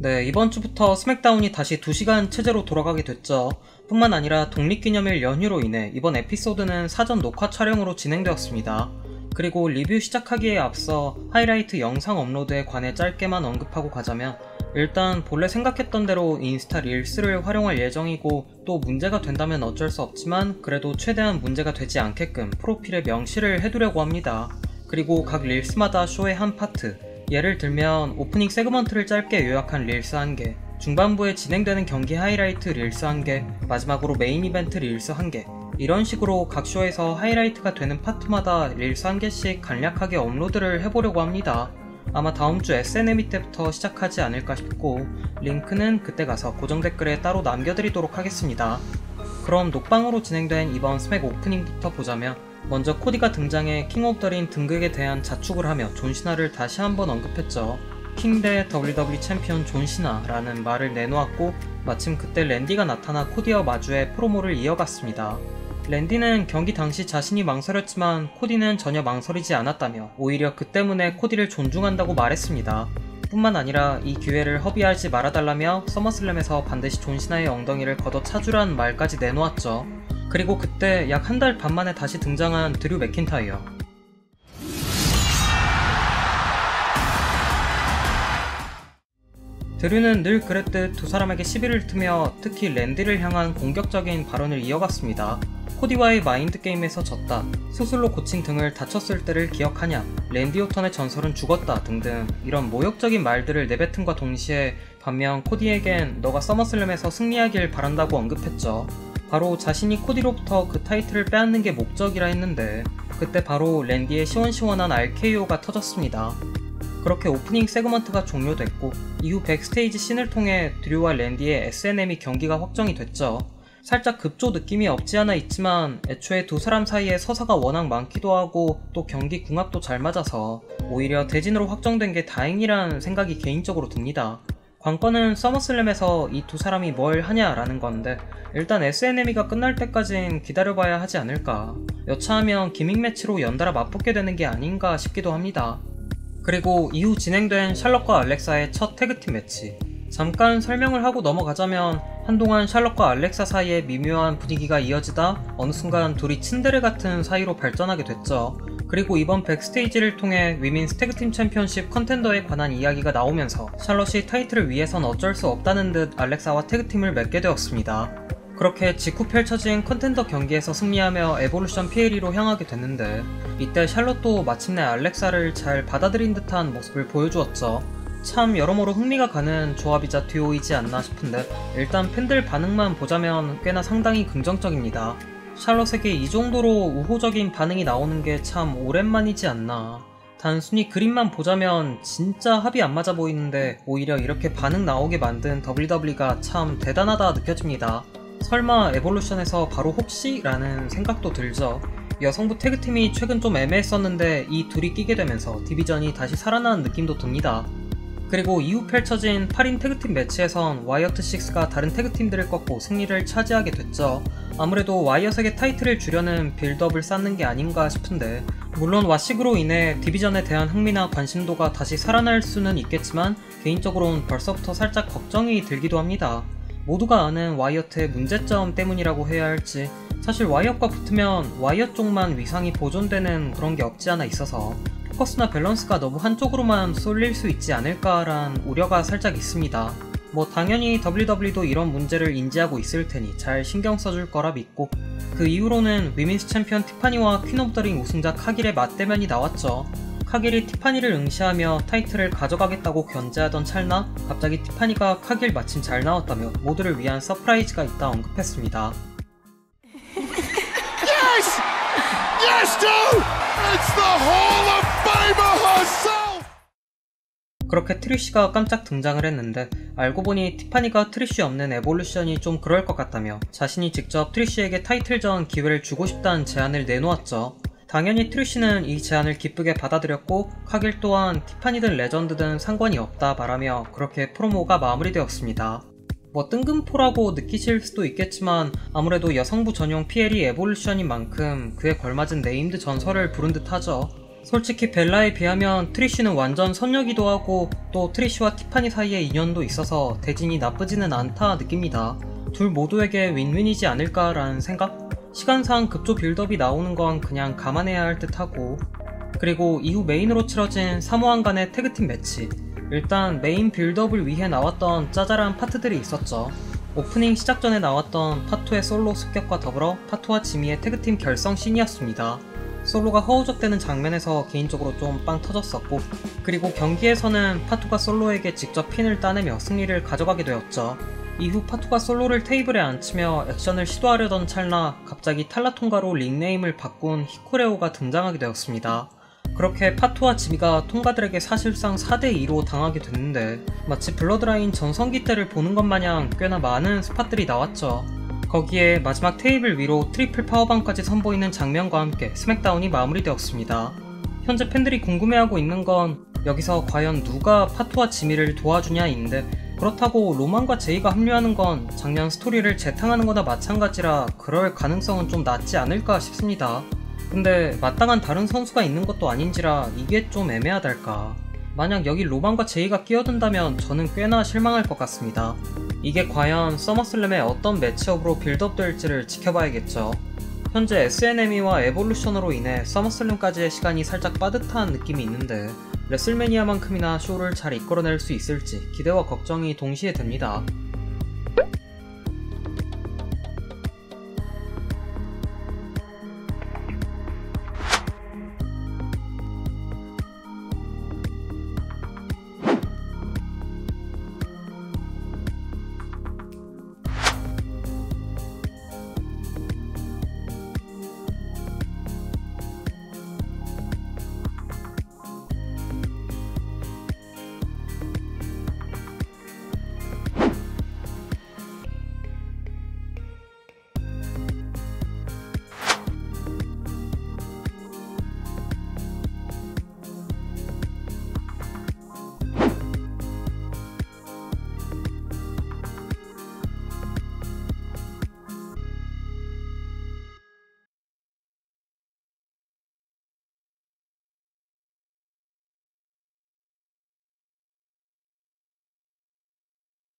네, 이번 주부터 스맥다운이 다시 2시간 체제로 돌아가게 됐죠. 뿐만 아니라 독립기념일 연휴로 인해 이번 에피소드는 사전 녹화 촬영으로 진행되었습니다. 그리고 리뷰 시작하기에 앞서 하이라이트 영상 업로드에 관해 짧게만 언급하고 가자면, 일단 본래 생각했던 대로 인스타 릴스를 활용할 예정이고, 또 문제가 된다면 어쩔 수 없지만 그래도 최대한 문제가 되지 않게끔 프로필에 명시를 해두려고 합니다. 그리고 각 릴스마다 쇼의 한 파트, 예를 들면 오프닝 세그먼트를 짧게 요약한 릴스 1개, 중반부에 진행되는 경기 하이라이트 릴스 1개, 마지막으로 메인 이벤트 릴스 1개, 이런 식으로 각 쇼에서 하이라이트가 되는 파트마다 릴스 1개씩 간략하게 업로드를 해보려고 합니다. 아마 다음주 SNME 때부터 시작하지 않을까 싶고, 링크는 그때 가서 고정 댓글에 따로 남겨드리도록 하겠습니다. 그럼 녹방으로 진행된 이번 스맥 오프닝부터 보자면, 먼저 코디가 등장해 킹 오브 더 링 등극에 대한 자축을 하며 존시나를 다시 한번 언급했죠. 킹 대 WWE 챔피언 존시나라는 말을 내놓았고, 마침 그때 랜디가 나타나 코디와 마주해 프로모를 이어갔습니다. 랜디는 경기 당시 자신이 망설였지만 코디는 전혀 망설이지 않았다며 오히려 그 때문에 코디를 존중한다고 말했습니다. 뿐만 아니라 이 기회를 허비하지 말아달라며 서머슬램에서 반드시 존시나의 엉덩이를 걷어차주라는 말까지 내놓았죠. 그리고 그때 약 한 달 반 만에 다시 등장한 드류 맥킨타이어. 드류는 늘 그랬듯 두 사람에게 시비를 트며 특히 랜디를 향한 공격적인 발언을 이어갔습니다. 코디와의 마인드 게임에서 졌다, 수술로 고친 등을 다쳤을 때를 기억하냐, 랜디 오턴의 전설은 죽었다 등등 이런 모욕적인 말들을 내뱉음과 동시에 반면 코디에겐 너가 서머슬램에서 승리하길 바란다고 언급했죠. 바로 자신이 코디로부터 그 타이틀을 빼앗는 게 목적이라 했는데, 그때 바로 랜디의 시원시원한 RKO가 터졌습니다. 그렇게 오프닝 세그먼트가 종료됐고, 이후 백스테이지 씬을 통해 드류와 랜디의 SNME 경기가 확정이 됐죠. 살짝 급조 느낌이 없지 않아 있지만 애초에 두 사람 사이에 서사가 워낙 많기도 하고 또 경기 궁합도 잘 맞아서 오히려 대진으로 확정된 게 다행이란 생각이 개인적으로 듭니다. 관건은 서머슬램에서 이 두 사람이 뭘 하냐라는 건데, 일단 SNME가 끝날 때까진 기다려봐야 하지 않을까. 여차하면 기믹 매치로 연달아 맞붙게 되는 게 아닌가 싶기도 합니다. 그리고 이후 진행된 샬럿과 알렉사의 첫 태그팀 매치, 잠깐 설명을 하고 넘어가자면, 한동안 샬럿과 알렉사 사이에 미묘한 분위기가 이어지다 어느 순간 둘이 츤데레 같은 사이로 발전하게 됐죠. 그리고 이번 백스테이지를 통해 위민스 태그팀 챔피언십 컨텐더에 관한 이야기가 나오면서 샬럿이 타이틀을 위해선 어쩔 수 없다는 듯 알렉사와 태그팀을 맺게 되었습니다. 그렇게 직후 펼쳐진 컨텐더 경기에서 승리하며 에볼루션 PLE로 향하게 됐는데, 이때 샬럿도 마침내 알렉사를 잘 받아들인 듯한 모습을 보여주었죠. 참 여러모로 흥미가 가는 조합이자 듀오이지 않나 싶은데, 일단 팬들 반응만 보자면 꽤나 상당히 긍정적입니다. 샬럿에게 이 정도로 우호적인 반응이 나오는 게 참 오랜만이지 않나. 단순히 그림만 보자면 진짜 합이 안 맞아 보이는데 오히려 이렇게 반응 나오게 만든 WWE가 참 대단하다 느껴집니다. 설마 에볼루션에서 바로 혹시? 라는 생각도 들죠. 여성부 태그팀이 최근 좀 애매했었는데 이 둘이 끼게 되면서 디비전이 다시 살아나는 느낌도 듭니다. 그리고 이후 펼쳐진 8인 태그팀 매치에선 와이어트 6가 다른 태그팀들을 꺾고 승리를 차지하게 됐죠. 아무래도 와이어트에게 타이틀을 주려는 빌드업을 쌓는 게 아닌가 싶은데, 물론 와식으로 인해 디비전에 대한 흥미나 관심도가 다시 살아날 수는 있겠지만 개인적으로는 벌써부터 살짝 걱정이 들기도 합니다. 모두가 아는 와이어트의 문제점 때문이라고 해야 할지, 사실 와이엇과 붙으면 와이엇 쪽만 위상이 보존되는 그런 게 없지 않아 있어서 포커스나 밸런스가 너무 한쪽으로만 쏠릴 수 있지 않을까란 우려가 살짝 있습니다. 뭐 당연히 WWE도 이런 문제를 인지하고 있을 테니 잘 신경 써줄 거라 믿고, 그 이후로는 위민스 챔피언 티파니와 퀸 오브 더 링 우승자 카길의 맞대면이 나왔죠. 카길이 티파니를 응시하며 타이틀을 가져가겠다고 견제하던 찰나 갑자기 티파니가 카길 마침 잘 나왔다며 모두를 위한 서프라이즈가 있다 언급했습니다. Yes! Yes, dude! It's the Hall of Famer herself! 그렇게 트리쉬가 깜짝 등장을 했는데, 알고 보니 티파니가 트리쉬 없는 에볼루션이 좀 그럴 것 같다며 자신이 직접 트리쉬에게 타이틀전 기회를 주고 싶다는 제안을 내놓았죠. 당연히 트리쉬는 이 제안을 기쁘게 받아들였고, 카길 또한 티파니든 레전드든 상관이 없다 말하며 그렇게 프로모가 마무리되었습니다. 뭐 뜬금포라고 느끼실 수도 있겠지만 아무래도 여성부 전용 PLE 에볼루션인 만큼 그에 걸맞은 네임드 전설을 부른 듯 하죠. 솔직히 벨라에 비하면 트리쉬는 완전 선녀기도 하고 또 트리쉬와 티파니 사이의 인연도 있어서 대진이 나쁘지는 않다 느낍니다. 둘 모두에게 윈윈이지 않을까라는 생각? 시간상 급조 빌드업이 나오는 건 그냥 감안해야 할 듯하고, 그리고 이후 메인으로 치러진 사모안 간의 태그팀 매치. 일단 메인 빌드업을 위해 나왔던 짜잘한 파트들이 있었죠. 오프닝 시작 전에 나왔던 파투의 솔로 습격과 더불어 파투와 지미의 태그팀 결성 씬이었습니다. 솔로가 허우적대는 장면에서 개인적으로 좀 빵 터졌었고, 그리고 경기에서는 파투가 솔로에게 직접 핀을 따내며 승리를 가져가게 되었죠. 이후 파투가 솔로를 테이블에 앉히며 액션을 시도하려던 찰나 갑자기 탈라 통과로 닉네임을 바꾼 히코레오가 등장하게 되었습니다. 그렇게 파투와 지미가 통과들에게 사실상 4대2로 당하게 됐는데, 마치 블러드라인 전성기 때를 보는 것 마냥 꽤나 많은 스팟들이 나왔죠. 거기에 마지막 테이블 위로 트리플 파워밤까지 선보이는 장면과 함께 스맥다운이 마무리되었습니다. 현재 팬들이 궁금해하고 있는 건 여기서 과연 누가 파투와 지미를 도와주냐인데, 그렇다고 로만과 제이가 합류하는 건 작년 스토리를 재탕하는 거나 마찬가지라 그럴 가능성은 좀 낮지 않을까 싶습니다. 근데 마땅한 다른 선수가 있는 것도 아닌지라 이게 좀 애매하달까. 만약 여기 로만과 제이가 끼어든다면 저는 꽤나 실망할 것 같습니다. 이게 과연 서머슬램의 어떤 매치업으로 빌드업 될지를 지켜봐야겠죠. 현재 SNME와 에볼루션으로 인해 서머슬램까지의 시간이 살짝 빠듯한 느낌이 있는데, 레슬매니아만큼이나 쇼를 잘 이끌어낼 수 있을지 기대와 걱정이 동시에 됩니다.